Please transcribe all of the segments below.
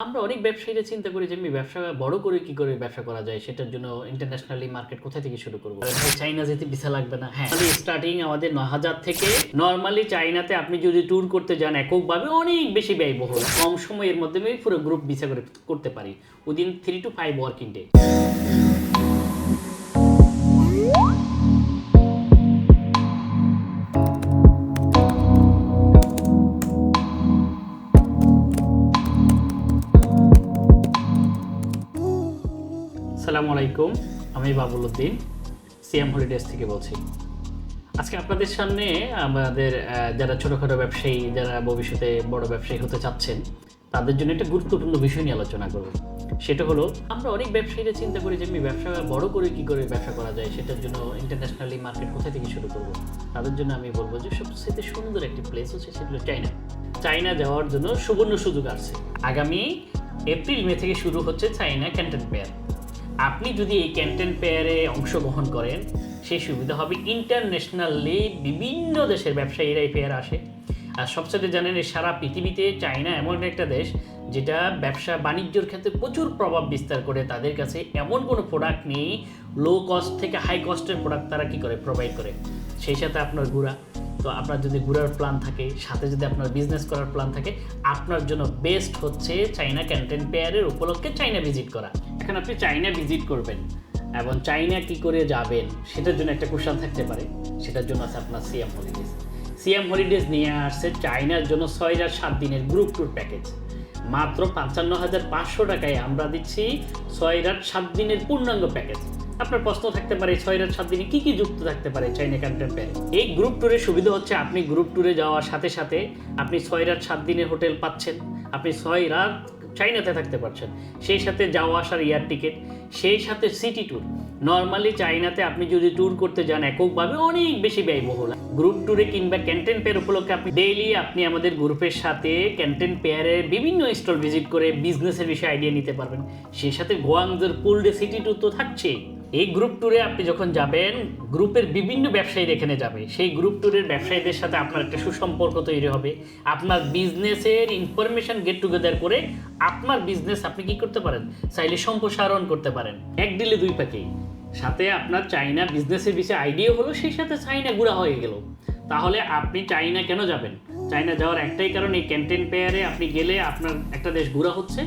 আমরা অনেক ব্যবসায়ীরা চিন্তা করি যে আমি ব্যবসা বড় করে কি করে ব্যবসা করা যায়, সেটার জন্য ইন্টারন্যাশনালি মার্কেট কোথা থেকে শুরু করবো। ভাই চাইনা যেতে ভিসা লাগবে না? হ্যাঁ, স্টার্টিং আমাদের 9,000 থেকে। নর্মালি চাইনাতে আপনি যদি ট্যুর করতে যান এককভাবে অনেক বেশি ব্যয়বহুল, কম সময়ের মধ্যে পুরো গ্রুপ ভিসা করে করতে পারি উইদিন 3 to 5 ওয়ার্কিং ডে। আসসালামু আলাইকুম, আমি বাবুল উদ্দিন সিএম হলিডেজ থেকে বলছি। আজকে আপনাদের সামনে আমাদের যারা ছোটোখাটো ব্যবসায়ী, যারা ভবিষ্যতে বড় ব্যবসায়ী হতে চাচ্ছেন, তাদের জন্য একটা গুরুত্বপূর্ণ বিষয় নিয়ে আলোচনা করব। সেটা হলো, আমরা অনেক ব্যবসায়ীরা চিন্তা করি যে আমি ব্যবসা বড় করে কি করে ব্যবসা করা যায়, সেটার জন্য ইন্টারন্যাশনালি মার্কেট কোথা থেকে শুরু করব। তাদের জন্য আমি বলবো যে সবচেয়ে সুন্দর একটি প্লেস হচ্ছে সেটা হলো চায়না। চায়না যাওয়ার জন্য সুবর্ণ সুযোগ আছে। আগামী এপ্রিল মে থেকে শুরু হচ্ছে চায়না ক্যান্টন ফেয়ার। আপনি যদি এই ক্যান্টন ফেয়ারে অংশগ্রহণ করেন, সেই সুবিধা হবে ইন্টারন্যাশনালি বিভিন্ন দেশের ব্যবসায়ীরা এই ফেয়ার আসে। আর সবচেয়ে জানেন, সারা পৃথিবীতে চায়না এমন একটা দেশ যেটা ব্যবসা বাণিজ্যের ক্ষেত্রে প্রচুর প্রভাব বিস্তার করে। তাদের কাছে এমন কোনো প্রোডাক্ট নেই, লো কস্ট থেকে হাই কস্টের প্রোডাক্ট তারা কী করে প্রোভাইড করে। সেই সাথে আপনার ঘোরা, তো আপনার যদি ঘোরার প্ল্যান থাকে, সাথে যদি আপনার বিজনেস করার প্ল্যান থাকে, আপনার জন্য বেস্ট হচ্ছে চায়না ক্যান্টন ফেয়ারের উপলক্ষে চায়না ভিজিট করা। এখন আপনি চায়না ভিজিট করবেন এবং চায়না কি করে যাবেন, সেটার জন্য একটা কোশ্চেন থাকতে পারে। সেটার জন্য আছে আপনার সিএম হলিডেজ। সিএম হলিডেজ নিয়ে আসছে চায়নার জন্য 6 রাত 7 দিনের গ্রুপ ট্যুর প্যাকেজ। মাত্র 55,500 টাকায় আমরা দিচ্ছি 6 রাত 7 দিনের পূর্ণাঙ্গ প্যাকেজ। আপনার প্রশ্ন থাকতে পারে 6 রাত 7 দিনে কী কী যুক্ত থাকতে পারে চায়না ক্যান্টন ফেয়ারে। এই গ্রুপ ট্যুরের সুবিধা হচ্ছে, আপনি গ্রুপ ট্যুরে যাওয়ার সাথে সাথে আপনি 6 রাত 7 দিনের হোটেল পাচ্ছেন, আপনি 6 রাত চায়নাতে থাকতে পারছেন, সেই সাথে যাওয়া আসার এয়ার টিকিট, সেই সাথে সিটি ট্যুর। নর্মালি চায়নাতে আপনি যদি ট্যুর করতে যান এককভাবে অনেক বেশি ব্যয়বহুল। গ্রুপ ট্যুরে কিংবা ক্যান্টন ফেয়ার উপলক্ষে আপনি ডেইলি আপনি আমাদের গ্রুপের সাথে ক্যান্টন ফেয়ারের বিভিন্ন স্টল ভিজিট করে বিজনেসের বিষয়ে আইডিয়া নিতে পারবেন। সেই সাথে গোয়াংজোর ফুল ডে সিটি ট্যুর তো থাকছেই। এই গ্রুপ ট্যুরে আপনি যখন যাবেন, গ্রুপের বিভিন্ন ব্যবসায়ীরা এখানে যাবে। সেই গ্রুপ ট্যুরের ব্যবসায়ীদের সাথে আপনার একটা সুসম্পর্ক তৈরি হবে। আপনার বিজনেসের ইনফরমেশন গেট টুগেদার করে আপনার বিজনেস আপনি কি করতে পারেন, চাইলে সম্প্রসারণ করতে পারেন। এক দিলে দুই পাখি। সাথে আপনার চায়না বিজনেসের বিষয়ে আইডিয়া হলো, সেই সাথে চায়না ঘোরা হয়ে গেল। তাহলে আপনি চায়না কেন যাবেন? চায়না যাওয়ার একটাই কারণ, এই ক্যান্টন ফেয়ারে আপনি গেলে আপনার একটা দেশ ঘোরা হচ্ছে,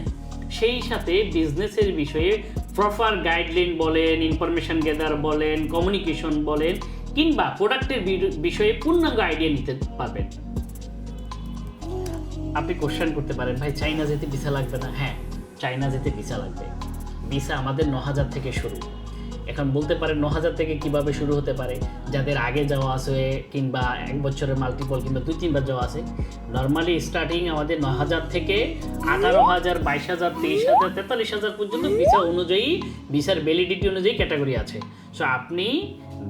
সেই সাথে বিজনেসের বিষয়ে প্রপার গাইডলাইন বলেন, ইনফরমেশন গেদার বলেন, কমিউনিকেশন বলেন, কিংবা প্রোডাক্টের বিষয়ে পূর্ণাঙ্গ আইডিয়া নিতে পারবেন। আপনি কোশ্চেন করতে পারেন, ভাই চায়না যেতে ভিসা লাগবে না? হ্যাঁ, চায়না যেতে ভিসা লাগবে। ভিসা আমাদের 9,000 থেকে শুরু। এখন বলতে পারেন 9,000 থেকে কিভাবে শুরু হতে পারে? যাদের আগে যাওয়া আছে, কিংবা 1 বছরের মাল্টিপল, কিংবা 2-3 বার যাওয়া আছে। নর্মালি স্টার্টিং আমাদের 9,000 থেকে 18,000, 22,000, 23,000, 43,000 পর্যন্ত ভিসা অনুযায়ী, ভিসার ভ্যালিডিটি অনুযায়ী ক্যাটাগরি আছে। সো আপনি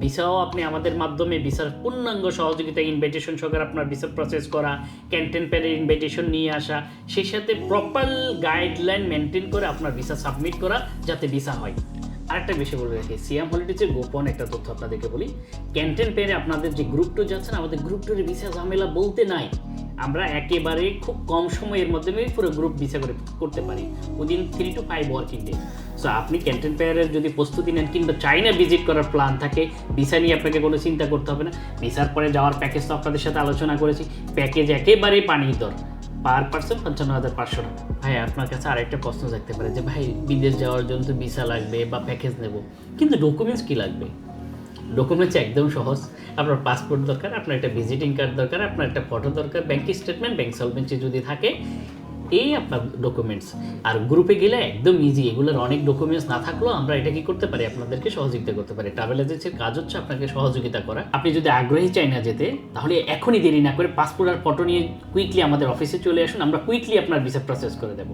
ভিসাও আপনি আমাদের মাধ্যমে ভিসার পূর্ণাঙ্গ সহযোগিতা, ইনভাইটেশন সহকারে আপনার ভিসা প্রসেস করা, ক্যান্টন ফেয়ারের ইনভাইটেশন নিয়ে আসা, সেই সাথে প্রপার গাইডলাইন মেনটেন করে আপনার ভিসা সাবমিট করা, যাতে ভিসা হয়। আরেকটা বিষয় বলে রাখি, সিএম হলিডেজের গোপন একটা তথ্য আপনাদেরকে বলি। ক্যান্টন ফেয়ারে আপনাদের যে গ্রুপ ট্যুর যাচ্ছেন, আমাদের গ্রুপ ট্যুরে ভিসা ঝামেলা বলতে নাই। আমরা একেবারে খুব কম সময়ের মাধ্যমে পুরো গ্রুপ ভিসা করে করতে পারি within 3 to 5 working day. So আপনি ক্যান্টন ফেয়ারের যদি প্রস্তুতি নেন কিংবা চায়না ভিজিট করার প্ল্যান থাকে, ভিসা নিয়ে আপনাকে কোনো চিন্তা করতে হবে না। ভিসার পরে যাওয়ার প্যাকেজ তো আপনাদের সাথে আলোচনা করেছি। প্যাকেজ একেবারেই পানির দর, পার পার্সন 55,500 টাকা। ভাই আপনার কাছে আরেকটা প্রশ্ন থাকতে পারে যে, ভাই বিদেশ যাওয়ার জন্য তো ভিসা লাগবে বা প্যাকেজ নেব, কিন্তু ডকুমেন্টস কী লাগবে? ডকুমেন্টস একদম সহজ। আপনার পাসপোর্ট দরকার, আপনার একটা ভিজিটিং কার্ড দরকার, আপনার একটা ফটো দরকার, ব্যাংক স্টেটমেন্ট, ব্যাংক সলভেন্সি যদি থাকে, এই আপনার ডকুমেন্টস। আর গ্রুপে গেলে একদম ইজি, এগুলোর অনেক ডকুমেন্টস না থাকলেও আমরা এটা কি করতে পারি, আপনাদেরকে সহযোগিতা করতে পারি। ট্রাভেল এজেন্সির কাজ হচ্ছে আপনাকে সহযোগিতা করা। আপনি যদি আগ্রহী চায়না যেতে, তাহলে এখনই দেরি না করে পাসপোর্ট আর ফটো নিয়ে কুইকলি আমাদের অফিসে চলে আসুন, আমরা কুইকলি আপনার ভিসা প্রসেস করে দেবো।